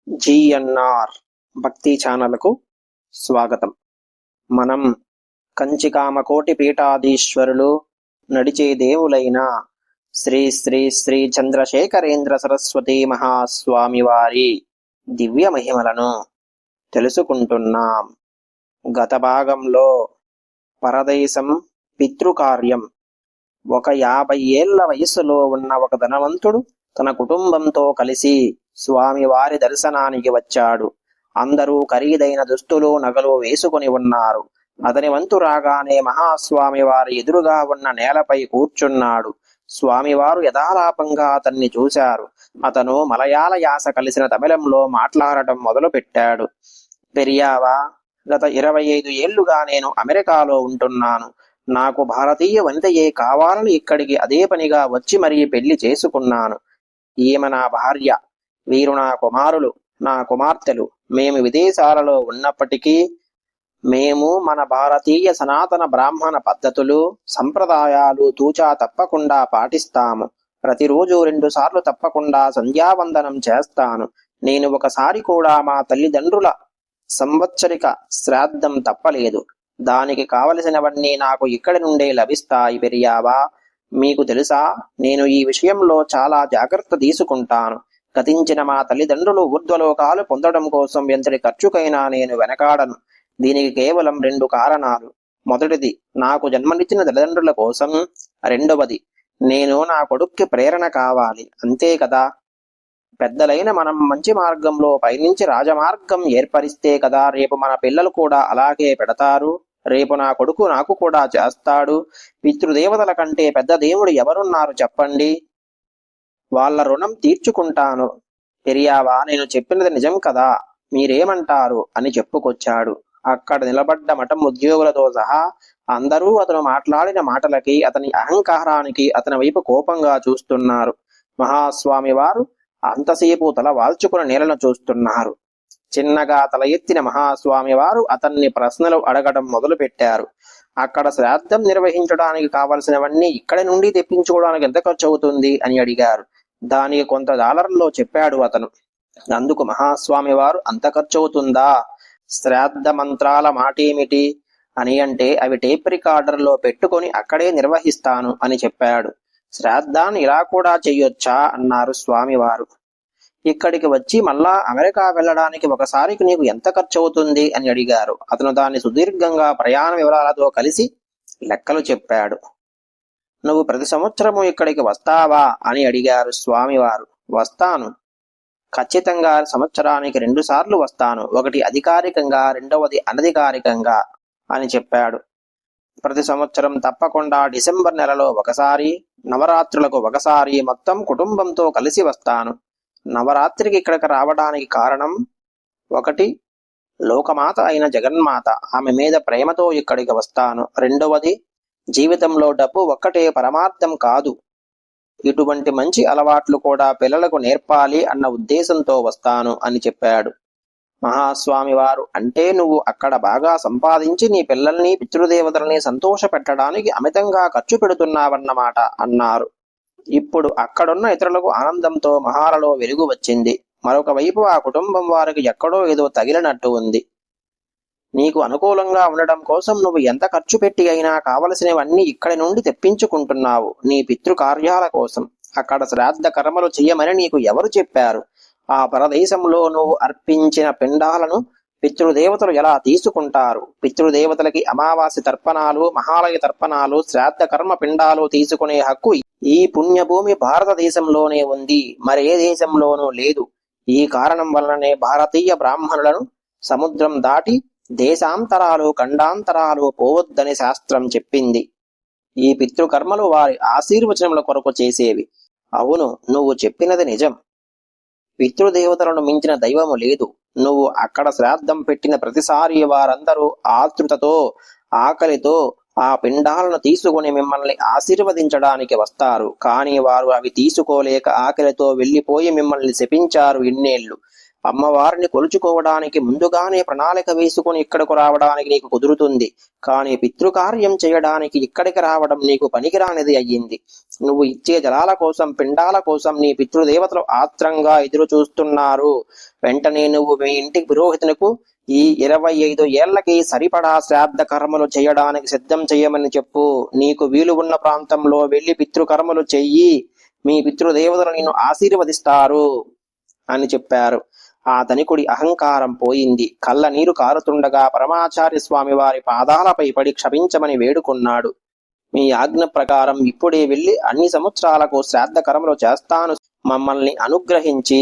GNR భక్తి ఛానల్కు స్వాగతం. మనం కంచికామకోటి పీఠాధీశ్వరులు నడిచే దేవులైన శ్రీ శ్రీ శ్రీ చంద్రశేఖరేంద్ర సరస్వతి మహాస్వామి వారి దివ్య మహిమలను తెలుసుకుంటున్నాం. గత భాగంలో పరదేశం పితృకార్యం. ఒక 50 ఏళ్ల వయసులో ఉన్న ఒక ధనవంతుడు తన కుటుంబంతో కలిసి స్వామివారి దర్శనానికి వచ్చాడు. అందరూ ఖరీదైన దుస్తులు నగలు వేసుకుని ఉన్నారు. అతని వంతు రాగానే మహాస్వామి వారి ఎదురుగా ఉన్న నేలపై కూర్చున్నాడు. స్వామివారు యథాలాపంగా అతన్ని చూశారు. అతను మలయాళ యాస కలిసిన తమిళంలో మాట్లాడటం మొదలు పెట్టాడు. పెరియావా, గత 25 ఏళ్లుగా నేను అమెరికాలో ఉంటున్నాను. నాకు భారతీయ వనితయే కావాలని ఇక్కడికి అదే పనిగా వచ్చి మరీ పెళ్లి చేసుకున్నాను. ఈమె నా భార్య, వీరు నా కుమారులు, నా కుమార్తెలు. మేము విదేశాలలో ఉన్నప్పటికీ మేము మన భారతీయ సనాతన బ్రాహ్మణ పద్ధతులు సంప్రదాయాలు తూచా తప్పకుండా పాటిస్తాము. ప్రతిరోజు 2 సార్లు తప్పకుండా సంధ్యావందనం చేస్తాను. నేను ఒకసారి కూడా మా తల్లిదండ్రుల సంవత్సరిక శ్రాద్ధం తప్పలేదు. దానికి కావలసినవన్నీ నాకు ఇక్కడి నుండే లభిస్తాయి. పెరియావా, మీకు తెలుసా, నేను ఈ విషయంలో చాలా జాగ్రత్త తీసుకుంటాను. గతించిన మా తల్లిదండ్రులు ఊర్ధ్వలోకాలు పొందడం కోసం ఎంతటి ఖర్చుకైనా నేను వెనకాడను. దీనికి కేవలం 2 కారణాలు. మొదటిది, నాకు జన్మనిచ్చిన తల్లిదండ్రుల కోసం. రెండవది, నేను నా కొడుక్కి ప్రేరణ కావాలి. అంతే కదా. పెద్దలైన మనం మంచి మార్గంలో పయనించి రాజమార్గం ఏర్పరిస్తే కదా రేపు మన పిల్లలు కూడా అలాగే పెడతారు. రేపు నా కొడుకు నాకు కూడా చేస్తాడు. పితృదేవతల కంటే పెద్ద దేవుడు ఎవరున్నారు చెప్పండి? వాళ్ళ రుణం తీర్చుకుంటాను. పెరియావా, నేను చెప్పినది నిజం కదా, మీరేమంటారు అని చెప్పుకొచ్చాడు. అక్కడ నిలబడ్డ మఠం ఉద్యోగులతో సహా అందరూ అతను మాట్లాడిన మాటలకి, అతని అహంకారానికి, అతని వైపు కోపంగా చూస్తున్నారు. మహాస్వామి వారు అంతసేపు తల వాల్చుకుని నేలను చూస్తున్నారు. చిన్నగా తల ఎత్తిన మహాస్వామి వారు అతన్ని ప్రశ్నలు అడగడం మొదలు పెట్టారు. అక్కడ శ్రాద్ధం నిర్వహించడానికి కావలసినవన్నీ ఇక్కడి నుండి తెప్పించుకోవడానికి ఎంత ఖర్చు అవుతుంది అని అడిగారు. దానికి కొంత డాలర్లో చెప్పాడు అతను. అందుకు మహాస్వామి వారు, అంత ఖర్చు అవుతుందా? శ్రాద్ధ మంత్రాల మాటేమిటి అని అంటే, అవి టేప్ రికార్డర్లో పెట్టుకొని అక్కడే నిర్వహిస్తాను అని చెప్పాడు. శ్రాద్ధాన్ని ఇలా కూడా చెయ్యొచ్చా అన్నారు స్వామివారు. ఇక్కడికి వచ్చి మళ్ళా అమెరికా వెళ్ళడానికి ఒకసారికి నీకు ఎంత ఖర్చు అవుతుంది అని అడిగారు. అతను దాన్ని సుదీర్ఘంగా ప్రయాణ వివరాలతో కలిసి లెక్కలు చెప్పాడు. నువ్వు ప్రతి సంవత్సరము ఇక్కడికి వస్తావా అని అడిగారు స్వామివారు. వస్తాను, ఖచ్చితంగా సంవత్సరానికి 2 సార్లు వస్తాను. ఒకటి అధికారికంగా, రెండవది అనధికారికంగా అని చెప్పాడు. ప్రతి సంవత్సరం తప్పకుండా డిసెంబర్ నెలలో ఒకసారి, నవరాత్రులకు ఒకసారి మొత్తం కుటుంబంతో కలిసి వస్తాను. నవరాత్రికి ఇక్కడికి రావడానికి కారణం, ఒకటి, లోకమాత అయిన జగన్మాత, ఆమె మీద ప్రేమతో ఇక్కడికి వస్తాను. రెండవది, జీవితంలో డబ్బు ఒక్కటే పరమార్థం కాదు, ఇటువంటి మంచి అలవాట్లు కూడా పిల్లలకు నేర్పాలి అన్న ఉద్దేశంతో వస్తాను అని చెప్పాడు. మహాస్వామి వారు, అంటే నువ్వు అక్కడ బాగా సంపాదించి నీ పిల్లల్ని పితృదేవతల్ని సంతోష పెట్టడానికి అమితంగా ఖర్చు పెడుతున్నావన్నమాట అన్నారు. ఇప్పుడు అక్కడున్న ఇతరులకు ఆనందంతో మహాలలో వెలుగు వచ్చింది. మరొక వైపు ఆ కుటుంబం వారికి ఎక్కడో ఏదో తగిలినట్టు ఉంది. నీకు అనుకూలంగా ఉండడం కోసం నువ్వు ఎంత ఖర్చు పెట్టి అయినా కావలసినవన్నీ ఇక్కడి నుండి తెప్పించుకుంటున్నావు, నీ పితృకార్యాల కోసం. అక్కడ శ్రాద్ధ కర్మలు చెయ్యమని నీకు ఎవరు చెప్పారు? ఆ పరదేశంలో నువ్వు అర్పించిన పిండాలను పితృదేవతలు ఎలా తీసుకుంటారు? పితృదేవతలకి అమావాస్య తర్పణాలు, మహాలయ తర్పణాలు, శ్రాద్ధ కర్మ పిండాలు తీసుకునే హక్కు ఈ పుణ్యభూమి భారతదేశంలోనే ఉంది, మరే దేశంలోనూ లేదు. ఈ కారణం వల్లనే భారతీయ బ్రాహ్మణులను సముద్రం దాటి దేశాంతరాలు ఖండాంతరాలు పోవద్దని శాస్త్రం చెప్పింది. ఈ పితృకర్మలు వారి ఆశీర్వచనముల కొరకు చేసేవి. అవును, నువ్వు చెప్పినది నిజం. పితృదేవతలను మించిన దైవము లేదు. నువ్వు అక్కడ శ్రాద్ధం పెట్టిన ప్రతిసారి వారందరూ ఆతృతతో, ఆకలితో ఆ పిండాలను తీసుకుని మిమ్మల్ని ఆశీర్వదించడానికి వస్తారు. కానీ వారు అవి తీసుకోలేక ఆకలితో వెళ్లిపోయి మిమ్మల్ని శపించారు ఇన్నేళ్లు. అమ్మవారిని కొలుచుకోవడానికి ముందుగానే ప్రణాళిక వేసుకుని ఇక్కడకు రావడానికి నీకు కుదురుతుంది. కానీ పితృకార్యం చేయడానికి ఇక్కడికి రావడం నీకు పనికిరానిది అయ్యింది. నువ్వు ఇచ్చే జలాల కోసం, పిండాల కోసం నీ పితృదేవతలు ఆత్రంగా ఎదురు చూస్తున్నారు. వెంటనే నువ్వు మీ ఇంటి పురోహితునికి ఈ 25 ఏళ్లకి సరిపడా శ్రాద్ధ కర్మలు చేయడానికి సిద్ధం చెయ్యమని చెప్పు. నీకు వీలు ఉన్న ప్రాంతంలో వెళ్లి పితృకర్మలు చెయ్యి. మీ పితృదేవతలు నిన్ను ఆశీర్వదిస్తారు అని చెప్పారు. ఆ ధనికుడి అహంకారం పోయింది. కళ్ళ నీరు కారుతుండగా పరమాచార్య స్వామి వారి పాదాలపై పడి క్షమించమని వేడుకున్నాడు. మీ ఆజ్ఞ ప్రకారం ఇప్పుడే వెళ్లి అన్ని సంవత్సరాలకు శ్రాద్ధ కర్మలు చేస్తాను. మమ్మల్ని అనుగ్రహించి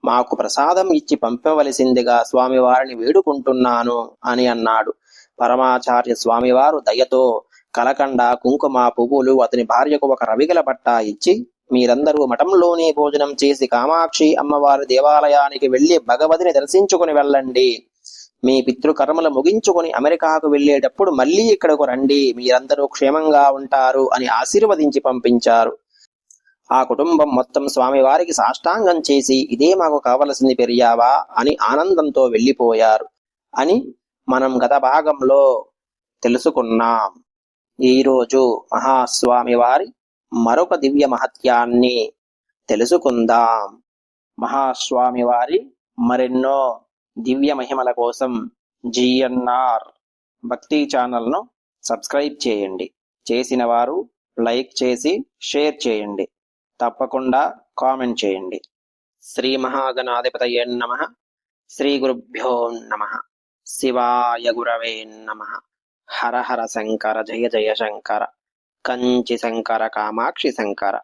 మాకు ప్రసాదం ఇచ్చి పంపవలసిందిగా స్వామివారిని వేడుకుంటున్నాను అని అన్నాడు. పరమాచార్య స్వామివారు దయతో కలకండ, కుంకుమ, పువ్వులు అతని భార్యకు ఒక రవిగల బట్ట ఇచ్చి, మీరందరూ మఠంలోనే భోజనం చేసి కామాక్షి అమ్మవారి దేవాలయానికి వెళ్లి భగవతిని దర్శించుకుని వెళ్ళండి. మీ పితృకర్మలు ముగించుకుని అమెరికాకు వెళ్లేటప్పుడు మళ్లీ ఇక్కడకు రండి. మీరందరూ క్షేమంగా ఉంటారు అని ఆశీర్వదించి పంపించారు. ఆ కుటుంబం మొత్తం స్వామివారికి సాష్టాంగం చేసి, ఇదే మాకు కావలసింది పెరియావా అని ఆనందంతో వెళ్లిపోయారు అని మనం గత భాగంలో తెలుసుకున్నాం. ఈరోజు మహాస్వామి వారి మరొక దివ్య మహత్యాన్ని తెలుసుకుందాం. మహాస్వామి వారి మరెన్నో దివ్య మహిమల కోసం GNR భక్తి ఛానల్ను సబ్స్క్రైబ్ చేయండి. చేసిన వారు లైక్ చేసి షేర్ చేయండి. తప్పకుండా కామెంట్ చేయండి. శ్రీ మహాగణాధిపతయే నమః. శ్రీ గురుభ్యో నమః. శివాయ గురవే నమః. హర హర శంకర, జయ జయ శంకర. కంచి శంకర, కామాక్షి శంకర.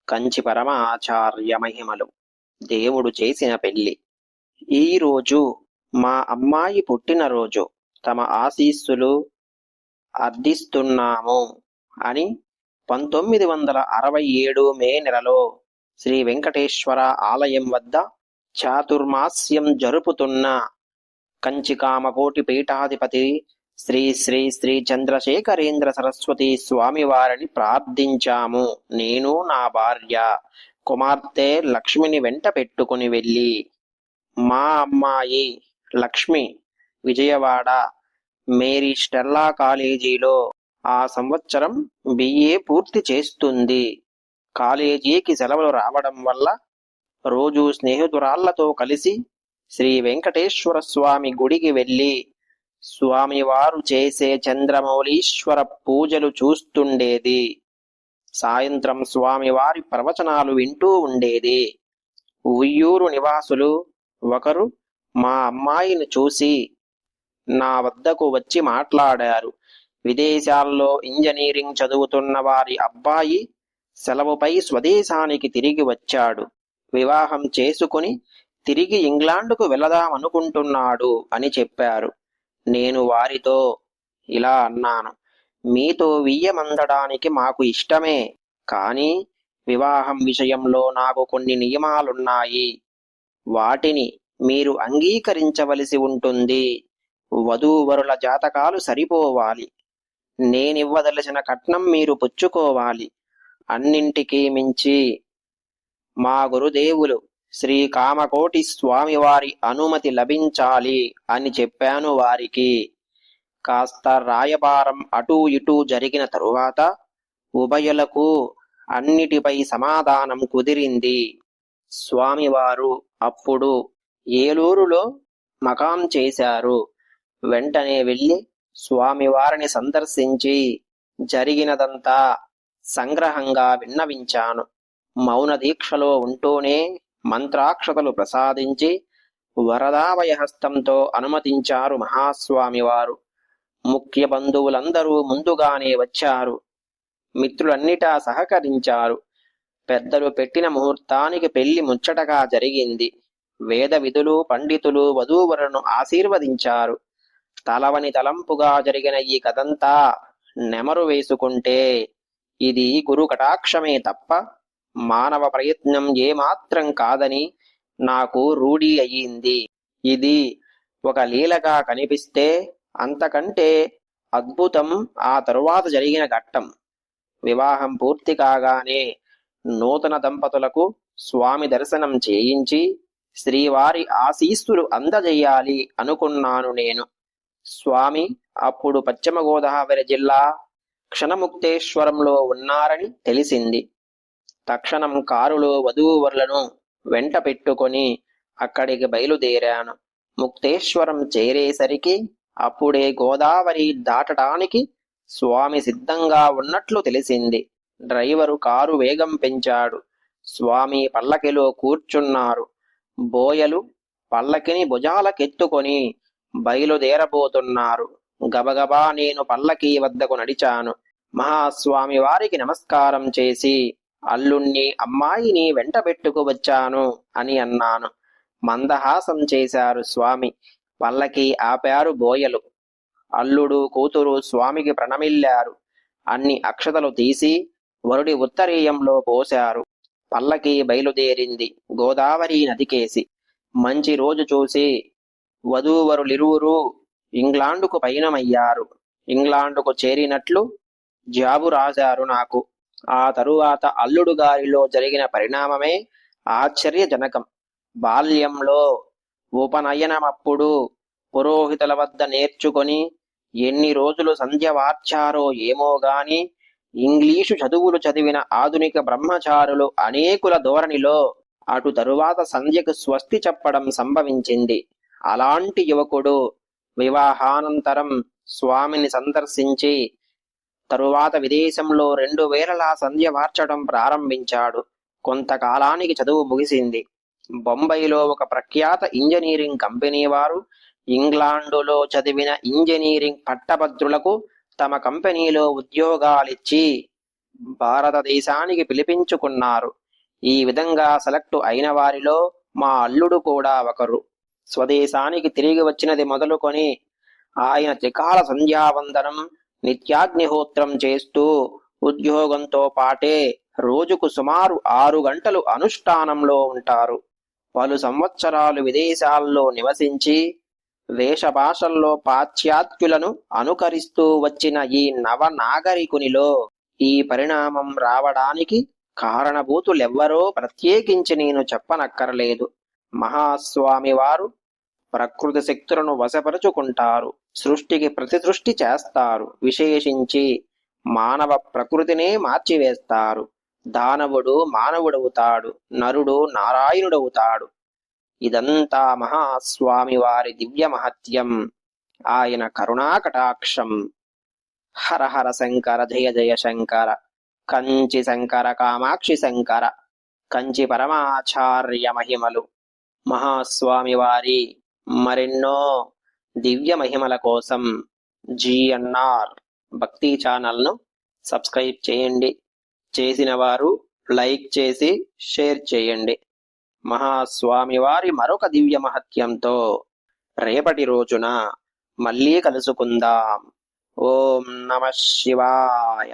కంచి పరమాచార్య మహిమలు. దేవుడు చేసిన పెళ్లి. ఈరోజు మా అమ్మాయి పుట్టినరోజు. తమ ఆశీస్సులు అర్థిస్తున్నాము అని 1967 మే నెలలో శ్రీ వెంకటేశ్వర ఆలయం వద్ద చాతుర్మాస్యం జరుపుతున్న కంచి కామకోటి పీఠాధిపతి శ్రీ శ్రీ శ్రీ చంద్రశేఖరేంద్ర సరస్వతి స్వామివారిని ప్రార్థించాము. నేను, నా భార్య, కుమార్తె లక్ష్మిని వెంట పెట్టుకుని వెళ్ళి, మా అమ్మాయి లక్ష్మి విజయవాడ మేరీ స్టెల్లా కాలేజీలో ఆ సంవత్సరం BA పూర్తి చేస్తుంది. కాలేజీకి సెలవులు రావడం వల్ల రోజు స్నేహితురాళ్లతో కలిసి శ్రీ వెంకటేశ్వర స్వామి గుడికి వెళ్లి స్వామివారు చేసే చంద్రమౌళీశ్వర పూజలు చూస్తుండేది. సాయంత్రం స్వామివారి ప్రవచనాలు వింటూ ఉండేది. ఉయ్యూరు నివాసులు ఒకరు మా అమ్మాయిని చూసి నా వద్దకు వచ్చి మాట్లాడారు. విదేశాల్లో ఇంజనీరింగ్ చదువుతున్న వారి అబ్బాయి సెలవుపై స్వదేశానికి తిరిగి వచ్చాడు. వివాహం చేసుకుని తిరిగి ఇంగ్లాండుకు వెళదామనుకుంటున్నాడు అని చెప్పారు. నేను వారితో ఇలా అన్నాను, మీతో వియ్యమందడానికి మాకు ఇష్టమే, కానీ వివాహం విషయంలో నాకు కొన్ని నియమాలున్నాయి. వాటిని మీరు అంగీకరించవలసి ఉంటుంది. వధూవరుల జాతకాలు సరిపోవాలి. నేనివ్వదలసిన కట్నం మీరు పుచ్చుకోవాలి. అన్నింటికీ మించి మా గురుదేవులు శ్రీ కామకోటి స్వామివారి అనుమతి లభించాలి అని చెప్పాను వారికి. కాస్త రాయబారం అటూ ఇటూ జరిగిన తరువాత ఉభయులకు అన్నిటిపై సమాధానం కుదిరింది. స్వామివారు అప్పుడు ఏలూరులో మకాం చేశారు. వెంటనే వెళ్లి స్వామివారిని సందర్శించి జరిగినదంతా సంగ్రహంగా విన్నవించాను. మౌన దీక్షలో ఉంటూనే మంత్రాక్షతలు ప్రసాదించి వరదాభయహస్తంతో అనుమతించారు మహాస్వామివారు. ముఖ్య బంధువులందరూ ముందుగానే వచ్చారు. మిత్రులన్నిటా సహకరించారు. పెద్దలు పెట్టిన ముహూర్తానికి పెళ్లి ముచ్చటగా జరిగింది. వేద విధులు, పండితులు వధూవరులను ఆశీర్వదించారు. తలవని తలంపుగా జరిగిన ఈ కథంతా నెమరు వేసుకుంటే ఇది గురు కటాక్షమే తప్ప మానవ ప్రయత్నం ఏమాత్రం కాదని నాకు రూఢి అయ్యింది. ఇది ఒక లీలగా కనిపిస్తే అంతకంటే అద్భుతం ఆ తరువాత జరిగిన ఘట్టం. వివాహం పూర్తి కాగానే నూతన దంపతులకు స్వామి దర్శనం చేయించి శ్రీవారి ఆశీస్సులు అందజేయాలి అనుకున్నాను నేను. స్వామి అప్పుడు పశ్చిమ గోదావరి జిల్లా క్షణముక్తేశ్వరంలో ఉన్నారని తెలిసింది. తక్షణం కారులో వధూవరులను వెంట పెట్టుకొని అక్కడికి బయలుదేరాను. ముక్తేశ్వరం చేరేసరికి అప్పుడే గోదావరి దాటడానికి స్వామి సిద్ధంగా ఉన్నట్లు తెలిసింది. డ్రైవరు కారు వేగం పెంచాడు. స్వామి పల్లకిలో కూర్చున్నారు. బోయలు పల్లకిని భుజాలకెత్తుకొని బయలుదేరబోతున్నారు. గబగబా నేను పల్లకీ వద్దకు నడిచాను. మహాస్వామి వారికి నమస్కారం చేసి అల్లుణ్ణి అమ్మాయిని వెంట పెట్టుకు వచ్చాను అని అన్నాను. మందహాసం చేశారు స్వామి. పల్లకి ఆపారు బోయలు. అల్లుడు కూతురు స్వామికి ప్రణమిల్లారు. అన్ని అక్షతలు తీసి వరుడి ఉత్తరీయంలో పోశారు. పల్లకి బయలుదేరింది గోదావరి నదికేసి. మంచి రోజు చూసి వధూవరులిరువురూ ఇంగ్లాండుకు పయనమయ్యారు. ఇంగ్లాండుకు చేరినట్లు జాబు రాశారు నాకు. ఆ తరువాత అల్లుడు గారిలో జరిగిన పరిణామమే ఆశ్చర్యజనకం. బాల్యంలో ఉపనయనమప్పుడు పురోహితుల వద్ద నేర్చుకొని ఎన్ని రోజులు సంధ్య వార్చారో ఏమోగాని ఇంగ్లీషు చదువులు చదివిన ఆధునిక బ్రహ్మచారులు అనేకుల ధోరణిలో అటు తరువాత సంధ్యకు స్వస్తి చెప్పడం సంభవించింది. అలాంటి యువకుడు వివాహానంతరం స్వామిని సందర్శించి తరువాత విదేశంలో 2 వేలలా సంధ్య వార్చడం ప్రారంభించాడు. కొంతకాలానికి చదువు ముగిసింది. బొంబాయిలో ఒక ప్రఖ్యాత ఇంజనీరింగ్ కంపెనీ వారు ఇంగ్లాండులో చదివిన ఇంజనీరింగ్ పట్టభద్రులకు తమ కంపెనీలో ఉద్యోగాలిచ్చి భారతదేశానికి పిలిపించుకున్నారు. ఈ విధంగా సెలెక్టు అయిన వారిలో మా అల్లుడు కూడా ఒకరు. స్వదేశానికి తిరిగి వచ్చినది మొదలుకొని ఆయన త్రికాల సంధ్యావందనం, నిత్యాగ్నిహోత్రం చేస్తూ ఉద్యోగంతో పాటే రోజుకు సుమారు 6 గంటలు అనుష్ఠానంలో ఉంటారు. పలు సంవత్సరాలు విదేశాల్లో నివసించి వేషభాషల్లో పాశ్చాత్యులను అనుకరిస్తూ వచ్చిన ఈ నవనాగరికునిలో ఈ పరిణామం రావడానికి కారణభూతులెవ్వరో ప్రత్యేకించి నేను చెప్పనక్కర్లేదు. మహాస్వామి వారు ప్రకృతి శక్తులను వశపరుచుకుంటారు. సృష్టికి ప్రతిసృష్టి చేస్తారు. విశేషించి మానవ ప్రకృతినే మార్చివేస్తారు. దానవుడు మానవుడవుతాడు, నరుడు నారాయణుడవుతాడు. ఇదంతా మహాస్వామి వారి దివ్య మహత్యం, ఆయన కరుణాకటాక్షం. హర హర శంకర జయ జయ శంకర. కంచి శంకర కామాక్షి శంకర. కంచి పరమాచార్య మహిమలు. మహాస్వామి వారి మరెన్నో దివ్య మహిమల కోసం GNR భక్తి ఛానల్ను సబ్స్క్రైబ్ చేయండి. చేసిన వారు లైక్ చేసి షేర్ చేయండి. మహాస్వామి వారి మరొక దివ్య మహత్యంతో రేపటి రోజున మళ్ళీ కలుసుకుందాం. ఓం నమః శివాయ.